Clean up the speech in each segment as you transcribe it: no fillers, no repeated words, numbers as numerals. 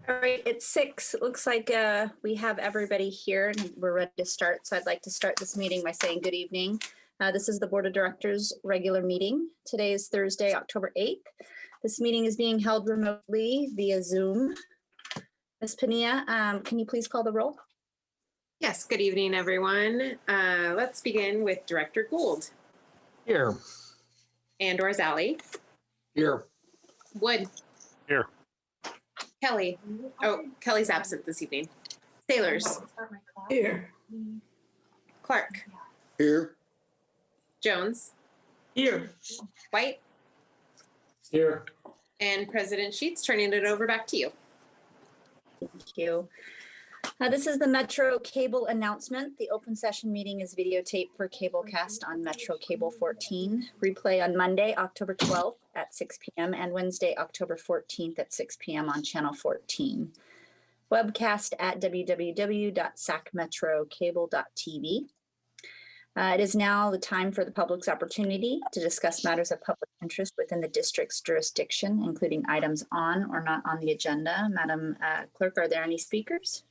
All right, it's 6. It looks like we have everybody here and we're ready to start. So I'd like to start this meeting by saying good evening. This is the Board of Directors regular meeting. Today is Thursday, October 8th. This meeting is being held remotely via Zoom. Ms. Pania, can you please call the roll? Yes, good evening, everyone. Let's begin with Director Gould. Here. And Zally. Here. Wood. Here. Kelly. Oh, Kelly's absent this evening. Sailors. Here. Clark. Here. Jones. Here. White. Here. And President Sheets, turning it over back to you. Thank you. This is the Metro Cable announcement. The open session meeting is videotaped for Cablecast on Metro Cable 14. Replay on Monday, October 12th at 6 p.m. and Wednesday, October 14th at 6 p.m. on Channel 14. Webcast at www.sacmetrocable.tv. It is now the time for the public's opportunity to discuss matters of public interest within the district's jurisdiction, including items on or not on the agenda. Madam Clerk, are there any speakers?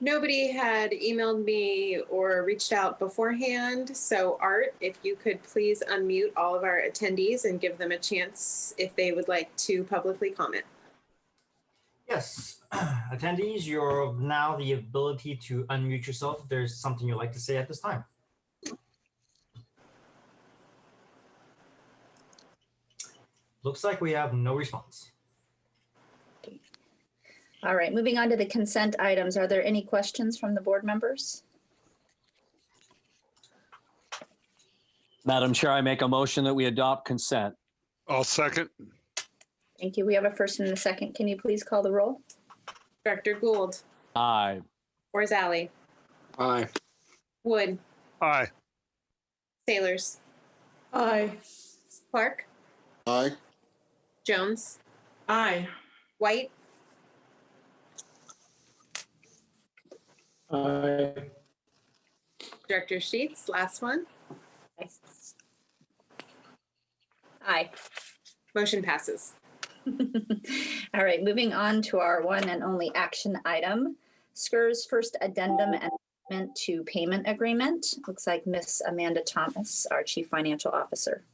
Nobody had emailed me or reached out beforehand. So Art, if you could please unmute all of our attendees and give them a chance if they would like to publicly comment. Yes, attendees, you have now the ability to unmute yourself if there's something you'd like to say at this time. Looks like we have no response. All right, moving on to the consent items. Are there any questions from the board members? Madam Chair, I make a motion that we adopt consent. I'll second. Thank you. We have a first and a second. Can you please call the roll? Director Gould. Aye. Zally. Aye. Wood. Aye. Sailors. Aye. Clark. Aye. Jones. Aye. White. Aye. Director Sheets, last one. Aye. Motion passes. All right, moving on to our one and only action item, SCR's first addendum and amendment to payment agreement. Looks like Miss Amanda Thomas, our Chief Financial Officer.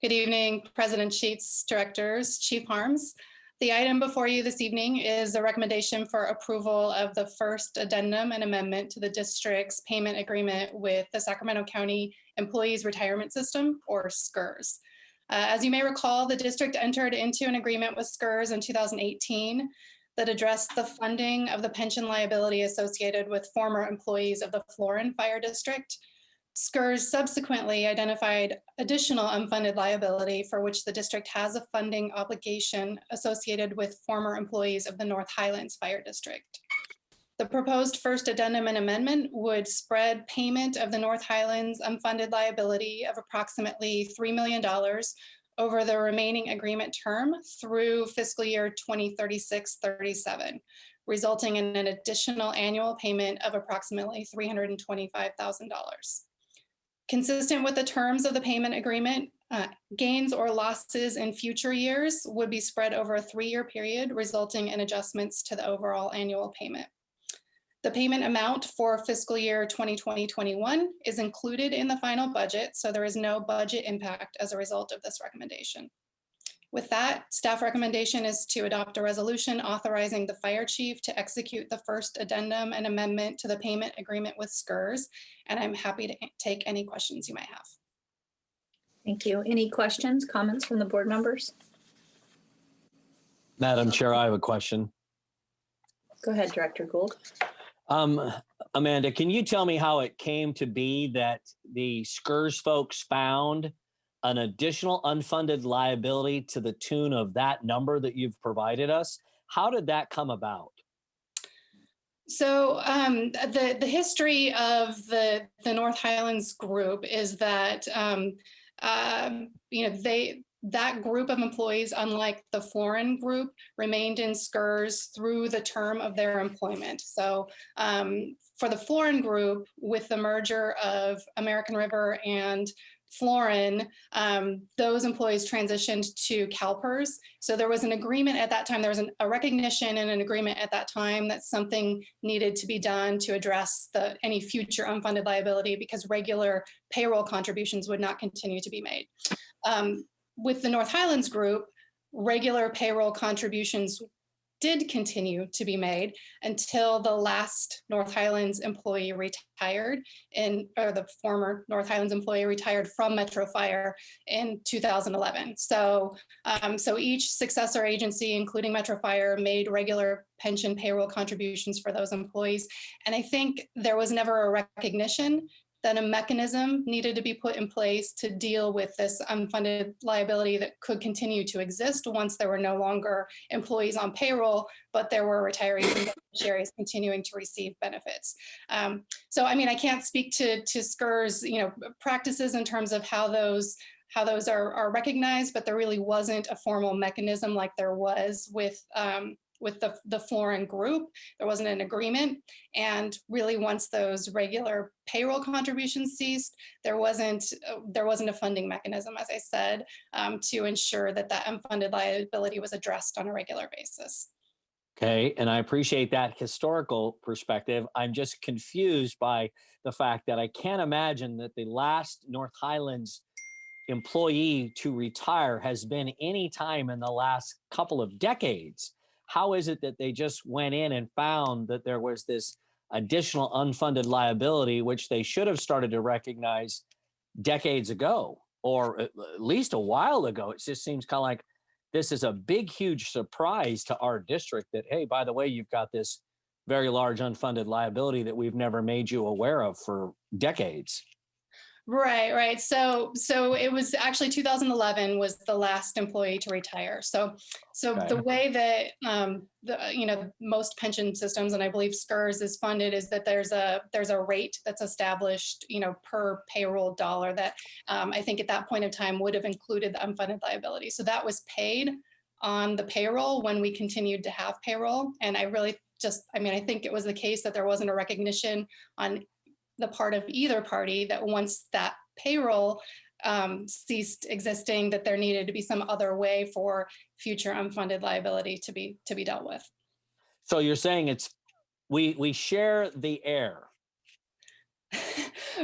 Good evening, President Sheets, Directors, Chief Harms. The item before you this evening is a recommendation for approval of the first addendum and amendment to the district's payment agreement with the Sacramento County Employees Retirement System, or SCRS. As you may recall, the district entered into an agreement with SCRS in 2018 that addressed the funding of the pension liability associated with former employees of the Florin Fire District. SCRS subsequently identified additional unfunded liability for which the district has a funding obligation associated with former employees of the North Highlands Fire District. The proposed first addendum and amendment would spread payment of the North Highlands unfunded liability of approximately $3 million over the remaining agreement term through fiscal year 2036-37, resulting in an additional annual payment of approximately $325,000. Consistent with the terms of the payment agreement, gains or losses in future years would be spread over a 3-year period, resulting in adjustments to the overall annual payment. The payment amount for fiscal year 2020-21 is included in the final budget, so there is no budget impact as a result of this recommendation. With that, staff recommendation is to adopt a resolution authorizing the fire chief to execute the first addendum and amendment to the payment agreement with SCRS, and I'm happy to take any questions you might have. Thank you. Any questions, comments from the board members? Madam Chair, I have a question. Go ahead, Director Gould. Amanda, can you tell me how it came to be that the SCRS folks found an additional unfunded liability to the tune of that number that you've provided us? How did that come about? So the history of the North Highlands group is that that group of employees, unlike the Florin group, remained in SCRS through the term of their employment. So for the Florin group, with the merger of American River and Florin, those employees transitioned to CalPERS. So there was an agreement at that time. There was a recognition and an agreement at that time that something needed to be done to address any future unfunded liability because regular payroll contributions would not continue to be made. With the North Highlands group, regular payroll contributions did continue to be made until the last North Highlands employee retired or the former North Highlands employee retired from Metro Fire in 2011. So each successor agency, including Metro Fire, made regular pension payroll contributions for those employees. And I think there was never a recognition that a mechanism needed to be put in place to deal with this unfunded liability that could continue to exist once there were no longer employees on payroll, but there were retirees and beneficiaries continuing to receive benefits. So, I mean, I can't speak to SCR's, practices in terms of how those are recognized, but there really wasn't a formal mechanism like there was with the Florin group. There wasn't an agreement. And really once those regular payroll contributions ceased, there wasn't a funding mechanism, as I said, to ensure that unfunded liability was addressed on a regular basis. Okay, and I appreciate that historical perspective. I'm just confused by the fact that I can't imagine that the last North Highlands employee to retire has been any time in the last couple of decades. How is it that they just went in and found that there was this additional unfunded liability, which they should have started to recognize decades ago, or at least a while ago? It just seems kind of like this is a big, huge surprise to our district that, hey, by the way, you've got this very large unfunded liability that we've never made you aware of for decades. Right. So it was actually 2011 was the last employee to retire. So Okay. The way that most pension systems, and I believe SCR's is funded, is that there's a rate that's established per payroll dollar that I think at that point in time would have included the unfunded liability. So that was paid on the payroll when we continued to have payroll. And I really I think it was the case that there wasn't a recognition on the part of either party that once that payroll ceased existing, that there needed to be some other way for future unfunded liability to be dealt with. So you're saying we share the air.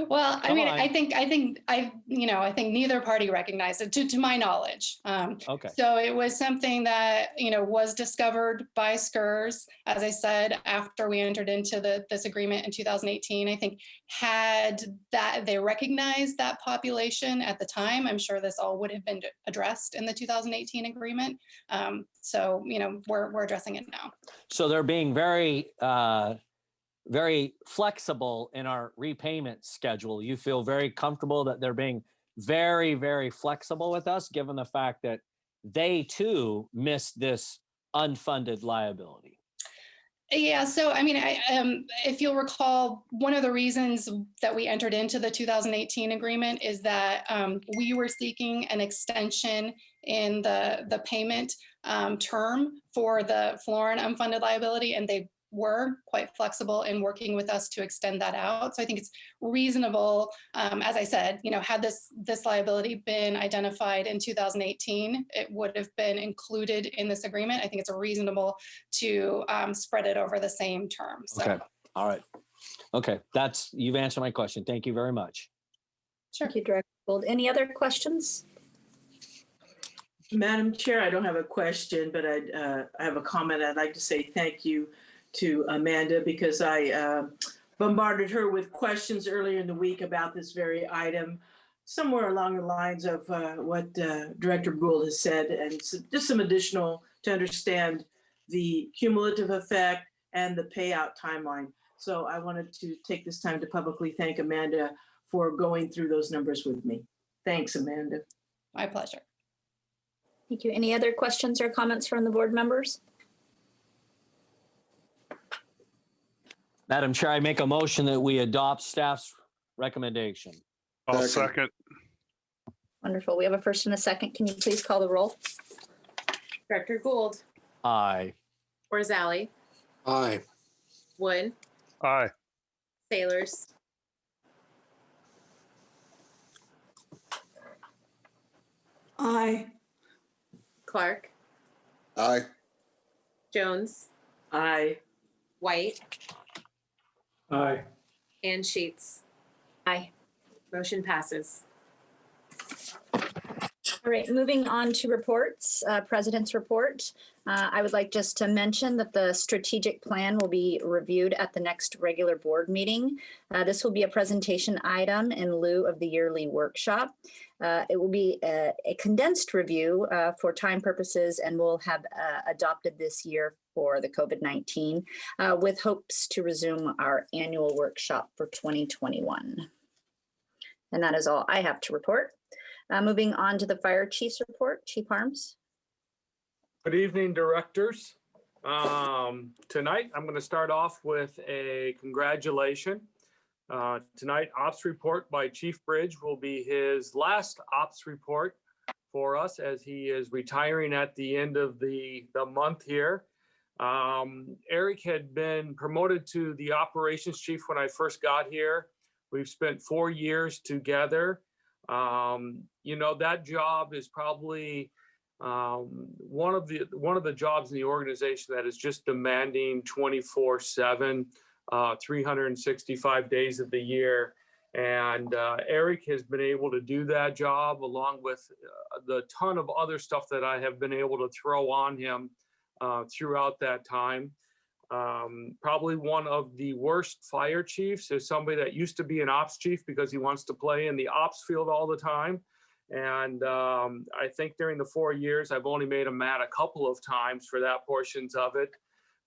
Well, Come on. I think neither party recognized it to my knowledge. Okay. So it was something that, was discovered by SCR's, as I said, after we entered into this agreement in 2018. I think had they recognized that population at the time, I'm sure this all would have been addressed in the 2018 agreement. So, we're addressing it now. So they're being very flexible in our repayment schedule. You feel very comfortable that they're being very, very flexible with us, given the fact that they too missed this unfunded liability. Yeah, so if you'll recall, one of the reasons that we entered into the 2018 agreement is that we were seeking an extension in the payment term for the Florin unfunded liability, and they were quite flexible in working with us to extend that out. So I think it's reasonable, as I said, had this liability been identified in 2018, it would have been included in this agreement. I think it's reasonable to spread it over the same term. So. Okay. All right. Okay. You've answered my question. Thank you very much. Sure. Thank you, Director Gould. Any other questions? Madam Chair, I don't have a question, but I have a comment. I'd like to say thank you to Amanda because I bombarded her with questions earlier in the week about this very item, somewhere along the lines of what Director Gould has said, and just some additional to understand the cumulative effect and the payout timeline. So I wanted to take this time to publicly thank Amanda for going through those numbers with me. Thanks, Amanda. My pleasure. Thank you. Any other questions or comments from the board members? Madam Chair, I make a motion that we adopt staff's recommendation. I'll Second. second. Wonderful. We have a first and a second. Can you please call the roll? Director Gould, Aye. Orzali, Aye. Wood, Aye. Aye. Clark, Aye. Jones, Aye. White, Aye. and Sheets. Aye. Motion passes. All right, moving on to reports, President's report. I would like just to mention that the strategic plan will be reviewed at the next regular board meeting. This will be a presentation item in lieu of the yearly workshop. It will be a condensed review for time purposes and will have adopted this year for the COVID-19 with hopes to resume our annual workshop for 2021. And that is all I have to report. Moving on to the fire chief's report, Chief Harms. Good evening, directors. Tonight, I'm going to start off with a congratulation. Tonight, ops report by Chief Bridge will be his last ops report for us as he is retiring at the end of the month here. Eric had been promoted to the operations chief when I first got here. We've spent 4 years together. That job is probably one of the jobs in the organization that is just demanding 24/7, 365 days of the year. And Eric has been able to do that job along with the ton of other stuff that I have been able to throw on him throughout that time. Probably one of the worst fire chiefs is somebody that used to be an ops chief because he wants to play in the ops field all the time. And I think during the 4 years, I've only made him mad a couple of times for that portions of it.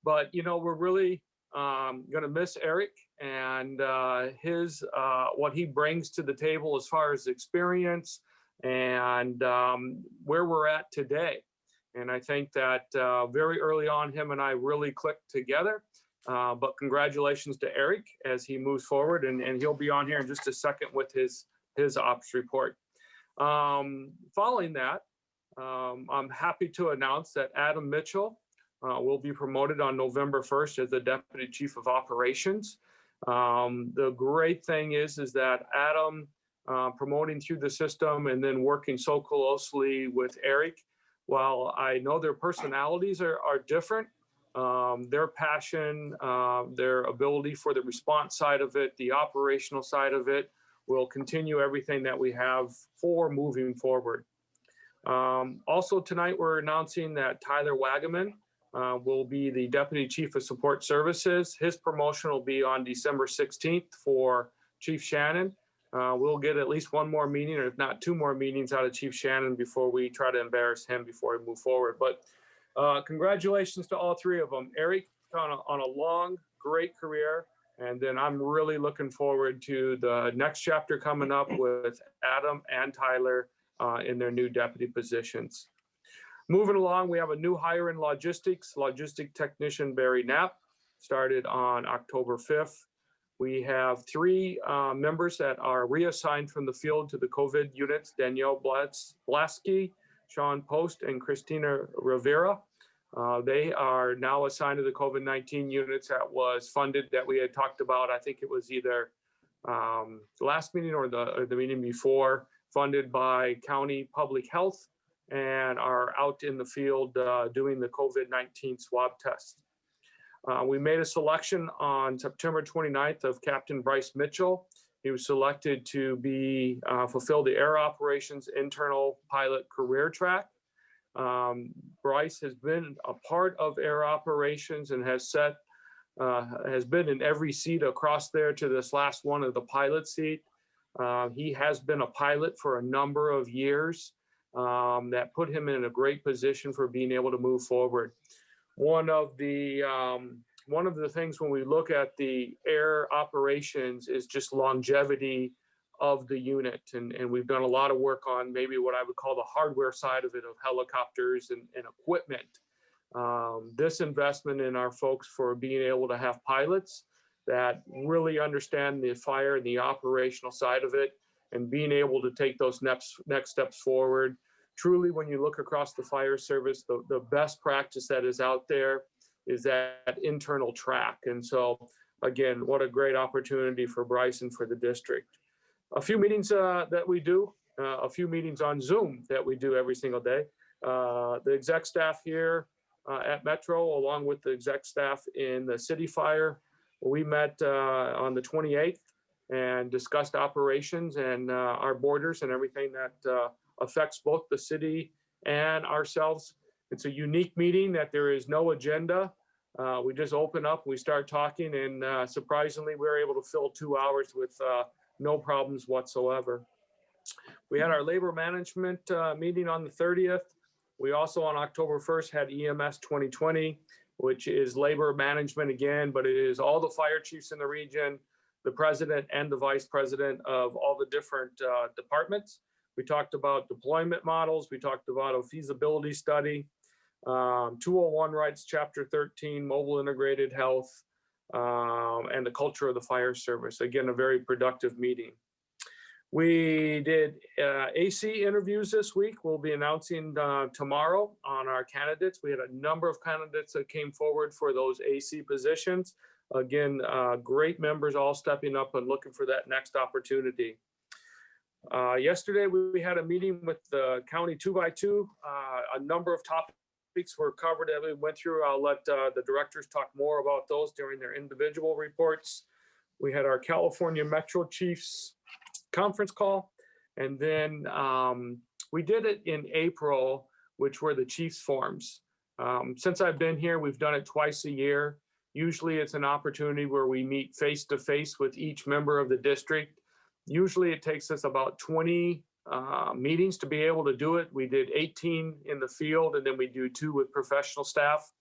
But, we're really going to miss Eric and his what he brings to the table as far as experience and where we're at today. And I think that very early on, him and I really clicked together. But congratulations to Eric as he moves forward, and he'll be on here in just a second with his ops report. Following that, I'm happy to announce that Adam Mitchell will be promoted on November 1st as the Deputy Chief of Operations. The great thing is that Adam promoting through the system and then working so closely with Eric, while I know their personalities are different, their passion, their ability for the response side of it, the operational side of it, will continue everything that we have for moving forward. Also tonight, we're announcing that Tyler Wagaman will be the Deputy Chief of Support Services. His promotion will be on December 16th for Chief Shannon. We'll get at least one more meeting, or if not 2 more meetings out of Chief Shannon before we try to embarrass him before we move forward. But congratulations to all 3 of them. Eric on a long, great career. And then I'm really looking forward to the next chapter coming up with Adam and Tyler in their new deputy positions. Moving along, we have a new hire in logistics, logistic technician Barry Knapp, started on October 5th. We have 3 members that are reassigned from the field to the COVID units, Danielle Blaski, Sean Post, and Christina Rivera. They are now assigned to the COVID-19 units that was funded that we had talked about. I think it was either the last meeting or the meeting before, funded by County Public Health, and are out in the field doing the COVID-19 swab test. We made a selection on September 29th of Captain Bryce Mitchell. He was selected to fulfill the air operations internal pilot career track. Bryce has been a part of air operations and has been in every seat across there to this last one of the pilot seat. He has been a pilot for a number of years that put him in a great position for being able to move forward. One of the things when we look at the air operations is just longevity of the unit. And we've done a lot of work on maybe what I would call the hardware side of it, of helicopters and equipment. This investment in our folks for being able to have pilots that really understand the fire and the operational side of it and being able to take those next steps forward. Truly, when you look across the fire service, the best practice that is out there is that internal track. And so, again, what a great opportunity for Bryce and for the district. A few meetings that we do a few meetings on Zoom that we do every single day. The exec staff here at Metro, along with the exec staff in the city fire, we met on the 28th and discussed operations and our borders and everything that affects both the city and ourselves. It's a unique meeting that there is no agenda. We just open up, we start talking, and surprisingly, we were able to fill 2 hours with no problems whatsoever. We had our labor management meeting on the 30th. We also on October 1st had EMS 2020, which is labor management again, but it is all the fire chiefs in the region, the president and the vice president of all the different departments. We talked about deployment models. We talked about a feasibility study, 201 rights, chapter 13, mobile integrated health, and the culture of the fire service. Again, a very productive meeting. We did AC interviews this week. We'll be announcing tomorrow on our candidates. We had a number of candidates that came forward for those AC positions. Again, great members all stepping up and looking for that next opportunity. Yesterday, we had a meeting with the county 2x2. A number of topics were covered that we went through. I'll let the directors talk more about those during their individual reports. We had our California Metro Chiefs conference call. And then we did it in April, which were the Chiefs forums. Since I've been here, we've done it twice a year. Usually it's an opportunity where we meet face to face with each member of the district. Usually it takes us about 20 meetings to be able to do it. We did 18 in the field, and then we do 2 with professional staff.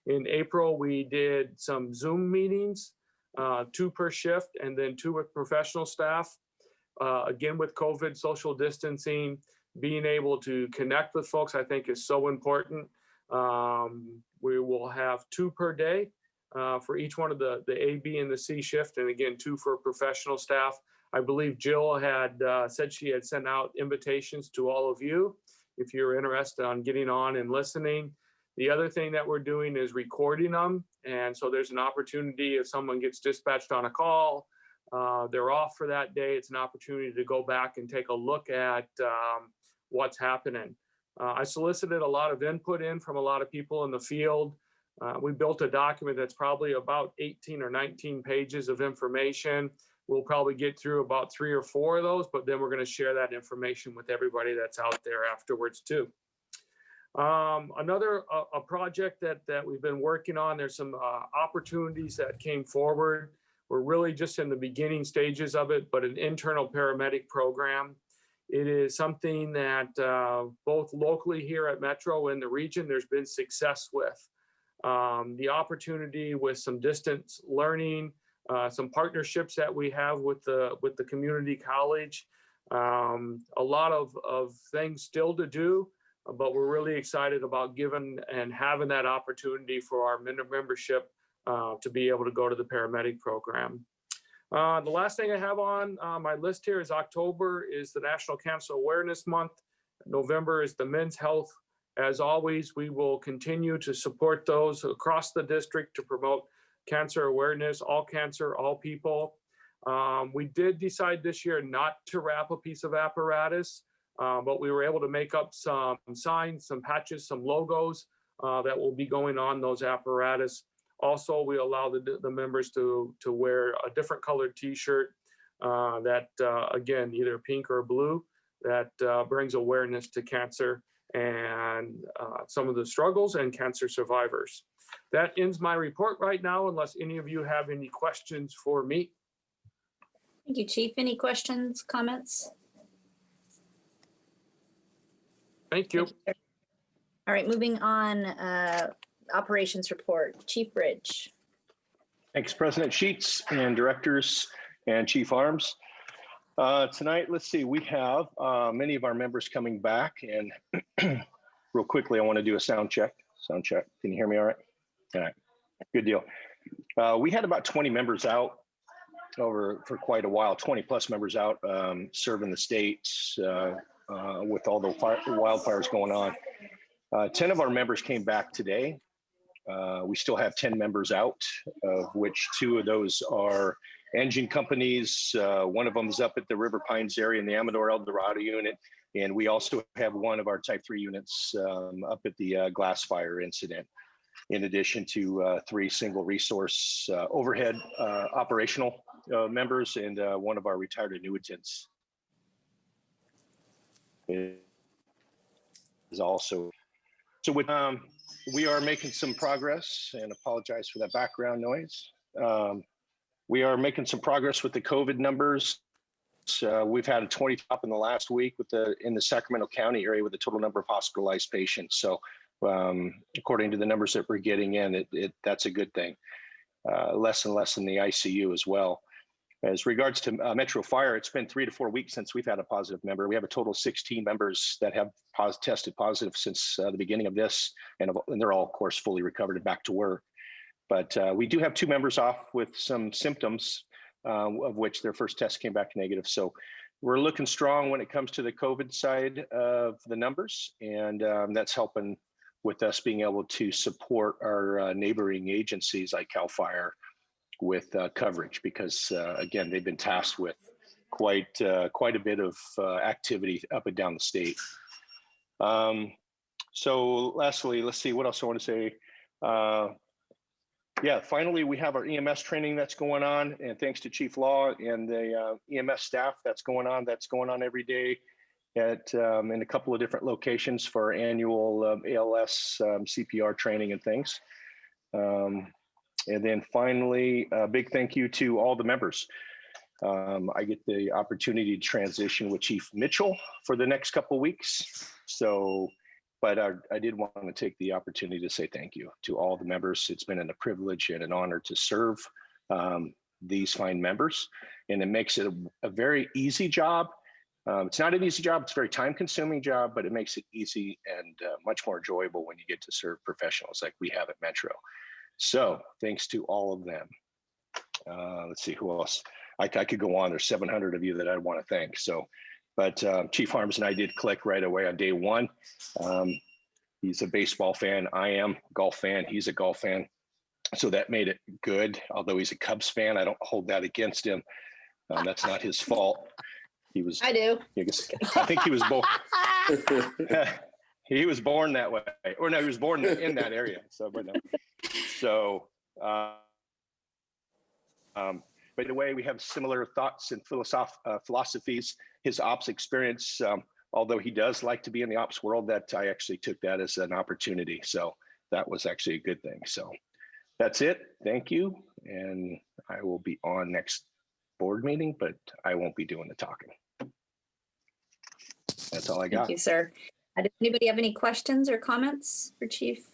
In April, we did some Zoom meetings, 2 per shift, and then 2 with professional staff. Again, with COVID, social distancing, being able to connect with folks, I think is so important. We will have 2 per day for each one of the A, B, and the C shift, and again, 2 for professional staff. I believe Jill had said she had sent out invitations to all of you if you're interested on getting on and listening. The other thing that we're doing is recording them, and so there's an opportunity if someone gets dispatched on a call, they're off for that day, it's an opportunity to go back and take a look at what's happening. I solicited a lot of input in from a lot of people in the field. We built a document that's probably about 18 or 19 pages of information. We'll probably get through about 3 or 4 of those, but then we're going to share that information with everybody that's out there afterwards too. Another project that we've been working on, there's some opportunities that came forward. We're really just in the beginning stages of it, but an internal paramedic program. It is something that both locally here at Metro and the region, there's been success with. The opportunity with some distance learning, some partnerships that we have with the community college, a lot of things still to do, but we're really excited about giving and having that opportunity for our membership to be able to go to the paramedic program. The last thing I have on my list here is October is the National Cancer Awareness Month. November is the Men's Health. As always, we will continue to support those across the district to promote cancer awareness, all cancer, all people. We did decide this year not to wrap a piece of apparatus, but we were able to make up some signs, some patches, some logos that will be going on those apparatus. Also, we allow the members to wear a different colored t-shirt that, again, either pink or blue, that brings awareness to cancer and some of the struggles and cancer survivors. That ends my report right now, unless any of you have any questions for me. Thank you, Chief. Any questions, comments? Thank you. Thank you, sir. All right, moving on, operations report. Chief Bridge. Thanks, President Sheets and directors and Chief Arms. Tonight, let's see, we have many of our members coming back, and real quickly, I want to do a sound check. Sound check. Can you hear me all right? All right, good deal. We had about 20 members out for quite a while, 20 plus members out serving the states with all the wildfires going on. 10 of our members came back today. We still have 10 members out, of which 2 of those are engine companies. One of them is up at the River Pines area in the Amador El Dorado unit. And we also have one of our Type 3 units up at the glass fire incident, in addition to 3 single resource overhead operational members and one of our retired annuitants is also. So with, we are making some progress, and apologize for that background noise. We are making some progress with the COVID numbers. We've had a 20 top in the last week in the Sacramento County area with the total number of hospitalized patients. So according to the numbers that we're getting in, that's a good thing. Less and less in the ICU as well. As regards to Metro Fire, it's been 3 to 4 weeks since we've had a positive member. We have a total of 16 members that have tested positive since the beginning of this, and they're all, of course, fully recovered and back to work. But we do have 2 members off with some symptoms, of which their first test came back negative. So we're looking strong when it comes to the COVID side of the numbers, and that's helping with us being able to support our neighboring agencies like CAL FIRE with coverage, because again, they've been tasked with quite a bit of activity up and down the state. So lastly, let's see what else I want to say. Yeah, finally, we have our EMS training that's going on, and thanks to Chief Law and the EMS staff that's going on every day at in a couple of different locations for our annual ALS CPR training and things. And then finally, a big thank you to all the members. I get the opportunity to transition with Chief Mitchell for the next couple of weeks. So, but I did want to take the opportunity to say thank you to all the members. It's been a privilege and an honor to serve these fine members, and it makes it a very easy job. It's not an easy job, it's a very time-consuming job, but it makes it easy and much more enjoyable when you get to serve professionals like we have at Metro. So thanks to all of them. Let's see who else. I could go on. There's 700 of you that I want to thank. So, but Chief Harms and I did click right away on day one. He's a baseball fan. I am a golf fan. He's a golf fan. So that made it good. Although he's a Cubs fan, I don't hold that against him. That's not his fault. He was. I do. I think he was born. He was born that way, or no, he was born in that area. So, but no. So, by the way, we have similar thoughts and philosophies. His ops experience, although he does like to be in the ops world, that I actually took that as an opportunity. So that was actually a good thing. So that's it. Thank you. And I will be on next board meeting, but I won't be doing the talking. That's all I got. Thank you, sir. Does anybody have any questions or comments for Chief?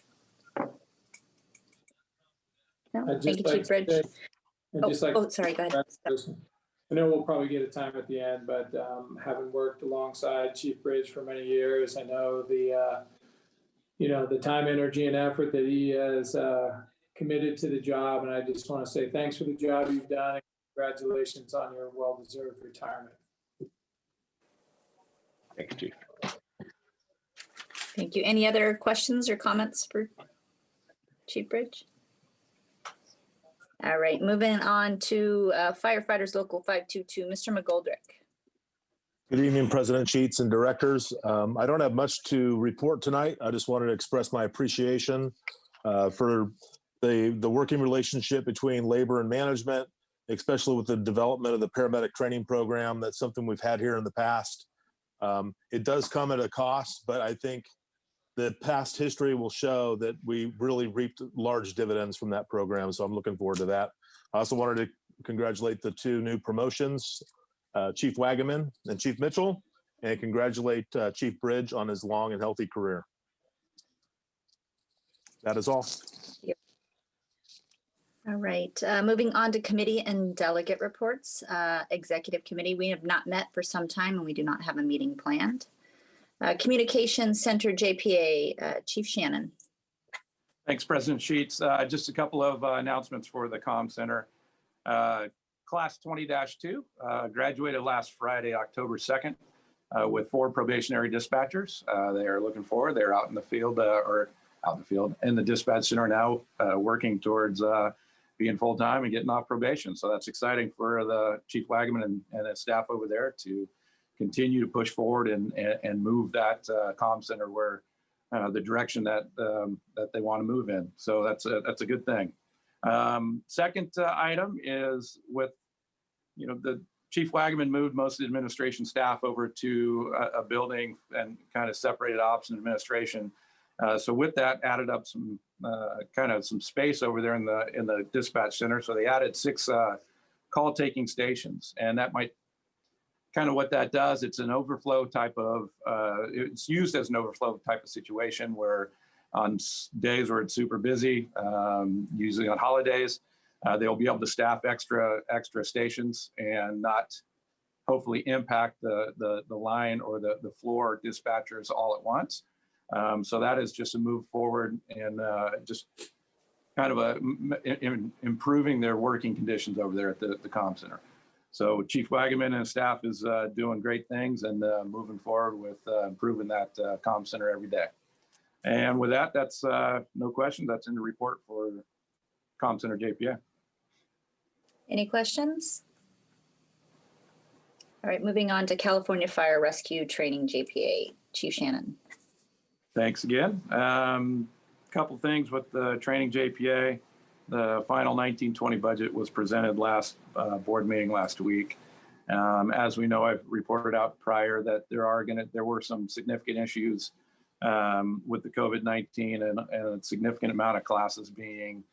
No? Thank you, Chief Bridge. Sorry, go ahead. I know we'll probably get a time at the end, but having worked alongside Chief Bridge for many years, I know the the time, energy, and effort that he has committed to the job, and I just want to say thanks for the job you've done, and congratulations on your well-deserved retirement. Thanks, Chief. Thank you. Any other questions or comments for Chief Bridge? All right, moving on to Firefighters Local 522, Mr. McGoldrick. Good evening, President Sheets and directors. I don't have much to report tonight. I just wanted to express my appreciation for the working relationship between labor and management, especially with the development of the paramedic training program. That's something we've had here in the past. It does come at a cost, but I think the past history will show that we really reaped large dividends from that program. So I'm looking forward to that. I also wanted to congratulate the 2 new promotions, Chief Wagaman and Chief Mitchell, and congratulate Chief Bridge on his long and healthy career. That is all. Yep. All right, moving on to committee and delegate reports. Executive committee, we have not met for some time and we do not have a meeting planned. Communications Center JPA, Chief Shannon. Thanks, President Sheets. Just a couple of announcements for the Comm Center. Class 20-2 graduated last Friday, October 2nd, with 4 probationary dispatchers. They are looking forward. They're out in the field, in the dispatch center now, working towards being full-time and getting off probation. So that's exciting for the Chief Wagaman and his staff over there to continue to push forward and move that comm center where the direction that they want to move in. So that's a good thing. Second item is with, the Chief Wagaman moved most of the administration staff over to a building and kind of separated ops and administration. So with that, added up some some space over there in the dispatch center. So they added 6 call taking stations, and that might what that does. It's an overflow type of. It's used as an overflow type of situation where on days where it's super busy, usually on holidays, they'll be able to staff extra stations and not hopefully impact the line or the floor dispatchers all at once. So that is just a move forward and just kind of improving their working conditions over there at the comm center. So Chief Wagaman and his staff is doing great things and moving forward with improving that comm center every day. And with that, that's no questions. That's in the report for comm center JPA. Any questions? All right, moving on to California Fire Rescue Training JPA, Chief Shannon. Thanks again. Couple things with the training JPA. The final 1920 budget was presented last board meeting last week. As we know, I've reported out prior that there were some significant issues with the COVID-19 and a significant amount of classes being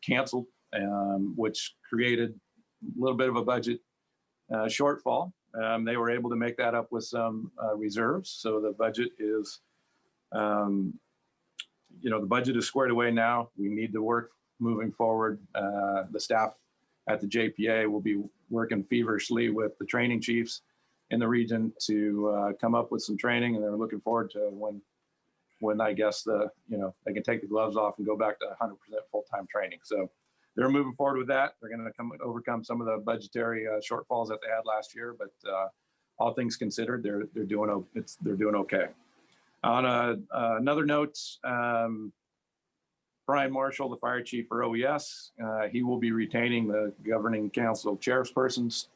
canceled, which created a little bit of a budget shortfall. They were able to make that up with some reserves. So the budget is, the budget is squared away now. We need to work moving forward. The staff at the JPA will be working feverishly with the training chiefs in the region to come up with some training, and they're looking forward to when I guess they can take the gloves off and go back to 100% full-time training. So they're moving forward with that. They're going to overcome some of the budgetary shortfalls that they had last year, but all things considered, they're doing okay. On another note, Brian Marshall, the fire chief for OES, he will be retaining the governing council chairperson's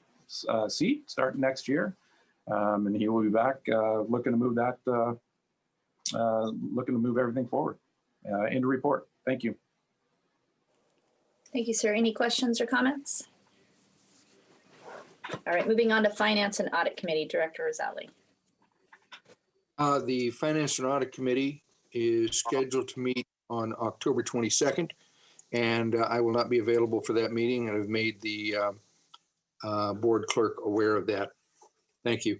seat starting next year, and he will be back looking to move everything forward. End of report. Thank you. Thank you, sir. Any questions or comments? All right, moving on to Finance and Audit Committee, Director Rosali. The Finance and Audit Committee is scheduled to meet on October 22nd, and I will not be available for that meeting, and I've made the board clerk aware of that. Thank you.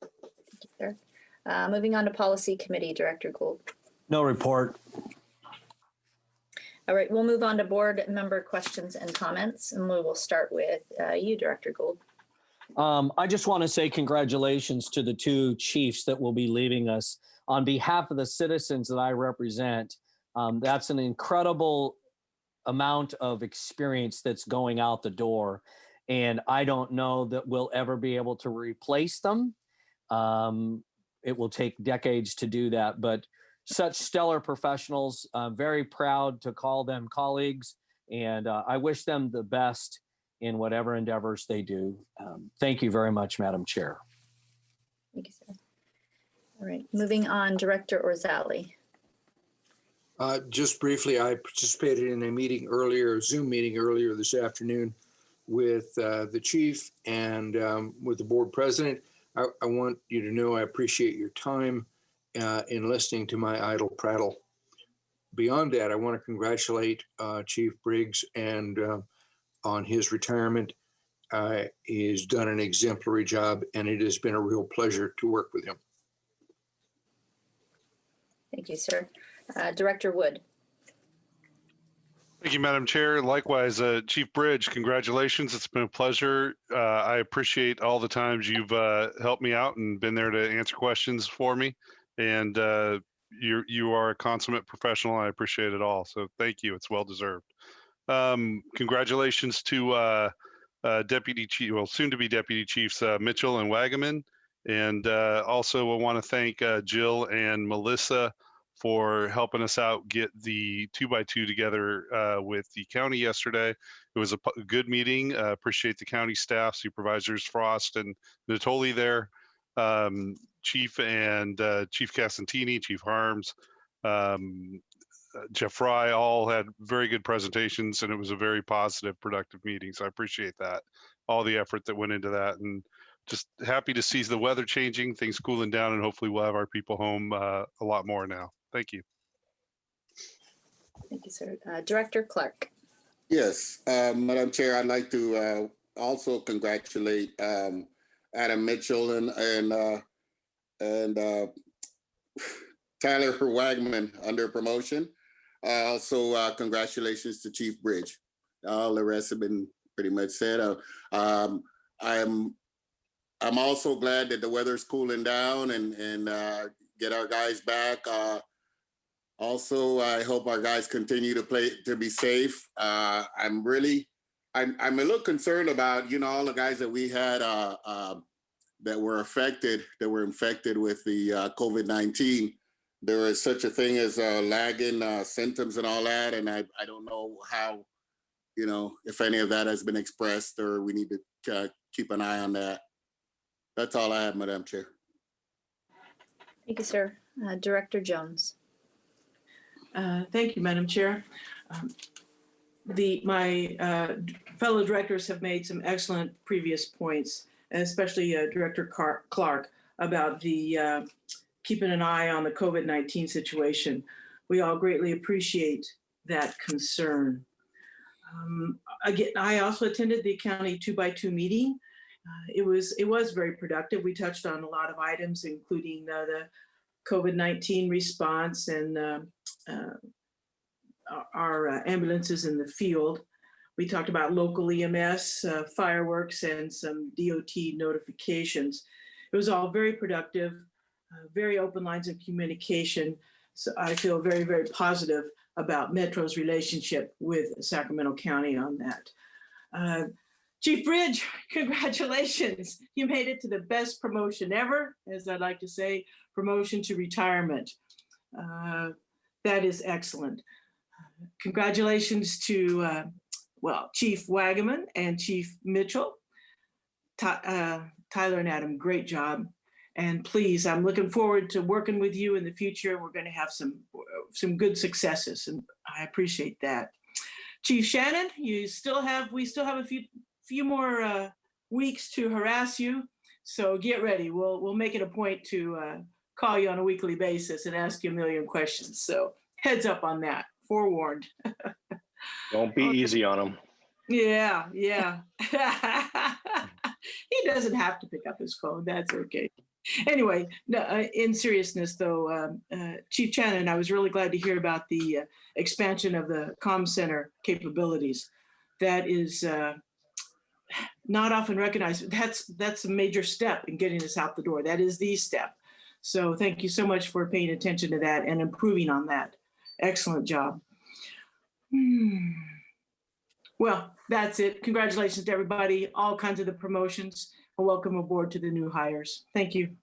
Thank you, sir. Moving on to Policy Committee, Director Gould. No report. All right, we'll move on to board member questions and comments, and we will start with you, Director Gould. I just want to say congratulations to the 2 chiefs that will be leaving us. On behalf of the citizens that I represent, that's an incredible amount of experience that's going out the door. And I don't know that we'll ever be able to replace them. It will take decades to do that, but such stellar professionals. I'm very proud to call them colleagues, and I wish them the best in whatever endeavors they do. Thank you very much, Madam Chair. Thank you, sir. All right, moving on, Director Orzali. Just briefly, I participated in a Zoom meeting earlier this afternoon with the chief and with the board president. I want you to know I appreciate your time in listening to my idle prattle. Beyond that, I want to congratulate Chief Briggs and on his retirement. He's done an exemplary job, and it has been a real pleasure to work with him. Thank you, sir. Director Wood. Thank you, Madam Chair. Likewise, Chief Bridge, congratulations. It's been a pleasure. I appreciate all the times you've helped me out and been there to answer questions for me. And you are a consummate professional. I appreciate it all. So thank you. It's well deserved. Congratulations to Deputy Chief, well, soon to be Deputy Chiefs Mitchell and Wagaman. And also I want to thank Jill and Melissa for helping us out get the 2x2 together with the county yesterday. It was a good meeting. Appreciate the county staff, supervisors Frost and Natoli there, Chief and Chief Casantini, Chief Harms, Jeff Fry, all had very good presentations, and it was a very positive, productive meeting. So I appreciate that, all the effort that went into that, and just happy to see the weather changing, things cooling down, and hopefully we'll have our people home a lot more now. Thank you. Thank you, sir. Director Clark. Yes, Madam Chair, I'd like to also congratulate Adam Mitchell and Tyler Wagman under promotion. Also, congratulations to Chief Bridge. All the rest have been pretty much said. I'm also glad that the weather's cooling down and get our guys back. Also, I hope our guys continue to be safe. I'm a little concerned about, all the guys that we had that were infected with the COVID-19. There is such a thing as lagging symptoms and all that. And I don't know how, if any of that has been expressed, or we need to keep an eye on that. That's all I have, Madam Chair. Thank you, sir. Director Jones. Thank you, Madam Chair. My fellow directors have made some excellent previous points, especially Director Clark, about the keeping an eye on the COVID-19 situation. We all greatly appreciate that concern. Again, I also attended the county 2x2 meeting. It was very productive. We touched on a lot of items, including the COVID-19 response and our ambulances in the field. We talked about local EMS, fireworks, and some DOT notifications. It was all very productive, very open lines of communication. So I feel very, very positive about Metro's relationship with Sacramento County on that. Chief Bridge, congratulations. You made it to the best promotion ever, as I like to say, promotion to retirement. That is excellent. Congratulations to, Chief Wagaman and Chief Mitchell. Tyler and Adam, great job. And please, I'm looking forward to working with you in the future. We're going to have some good successes, and I appreciate that. Chief Shannon, we still have a few more weeks to harass you, so get ready. We'll make it a point to call you on a weekly basis and ask you a million questions. So heads up on that, forewarned. Don't be easy on him. Yeah. He doesn't have to pick up his phone. That's okay. Anyway, no, in seriousness though, Chief Shannon, I was really glad to hear about the expansion of the comm center capabilities. That is not often recognized. That's a major step in getting us out the door. That is the step. So thank you so much for paying attention to that and improving on that. Excellent job. Well, that's it. Congratulations to everybody, all kinds of the promotions, and welcome aboard to the new hires. Thank you.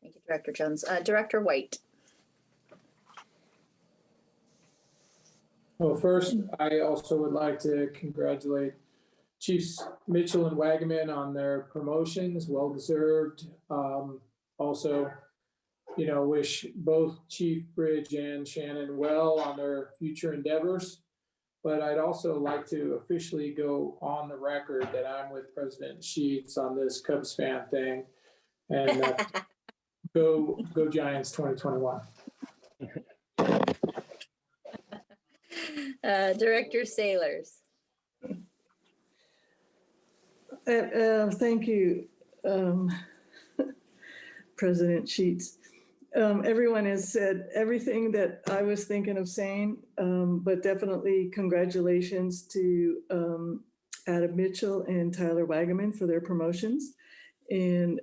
Thank you, Director Jones. Director White. Well, first, I also would like to congratulate Chiefs Mitchell and Wagaman on their promotions, well-deserved. Also, wish both Chief Bridge and Shannon well on their future endeavors. But I'd also like to officially go on the record that I'm with President Sheets on this Cubs fan thing. And go Giants 2021. Director Sailors. Thank you, President Sheets. Everyone has said everything that I was thinking of saying, but definitely congratulations to Adam Mitchell and Tyler Wagaman for their promotions. And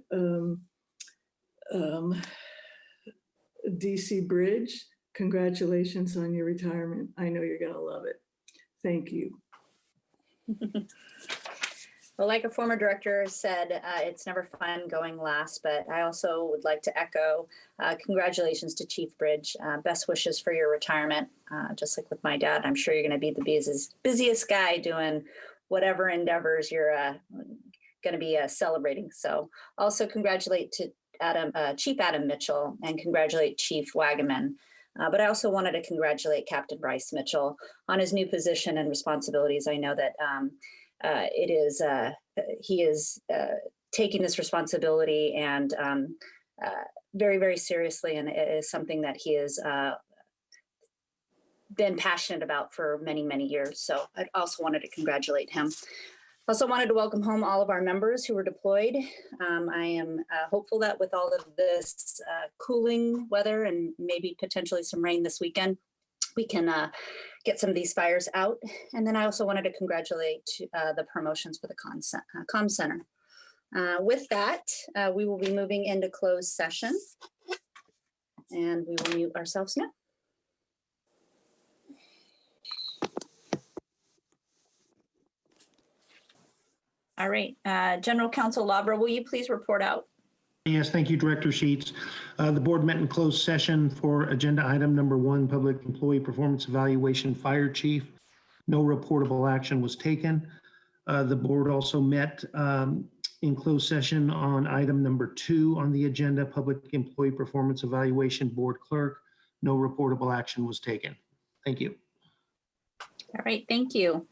DC Bridge, congratulations on your retirement. I know you're going to love it. Thank you. Well, like a former director said, it's never fun going last, but I also would like to echo congratulations to Chief Bridge. Best wishes for your retirement. Just like with my dad, I'm sure you're going to be the busiest guy doing whatever endeavors you're going to be celebrating. So also congratulate to Chief Adam Mitchell and congratulate Chief Wagaman. But I also wanted to congratulate Captain Bryce Mitchell on his new position and responsibilities. I know that he is taking this responsibility and very, very seriously, and it is something that he has been passionate about for many, many years. So I also wanted to congratulate him. Also wanted to welcome home all of our members who were deployed. I am hopeful that with all of this cooling weather and maybe potentially some rain this weekend, we can get some of these fires out. And then I also wanted to congratulate the promotions for the comm center. With that, we will be moving into closed session and we will mute ourselves now. All right, General Counsel Labra, will you please report out? Yes, thank you, Director Sheets. The board met in closed session for agenda item number 1, public employee performance evaluation, fire chief. No reportable action was taken. The board also met in closed session on item number 2 on the agenda, public employee performance evaluation, board clerk. No reportable action was taken. Thank you. All right, thank you.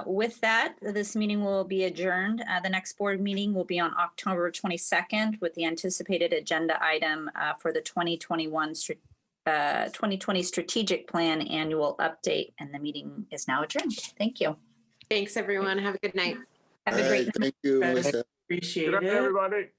With that, this meeting will be adjourned. The next board meeting will be on October 22nd with the anticipated agenda item for the 2020 strategic plan annual update. And the meeting is now adjourned. Thank you. Thanks, everyone. Have a good night. Have a great night. Thank you, Melissa. Appreciate Good night, it. everybody.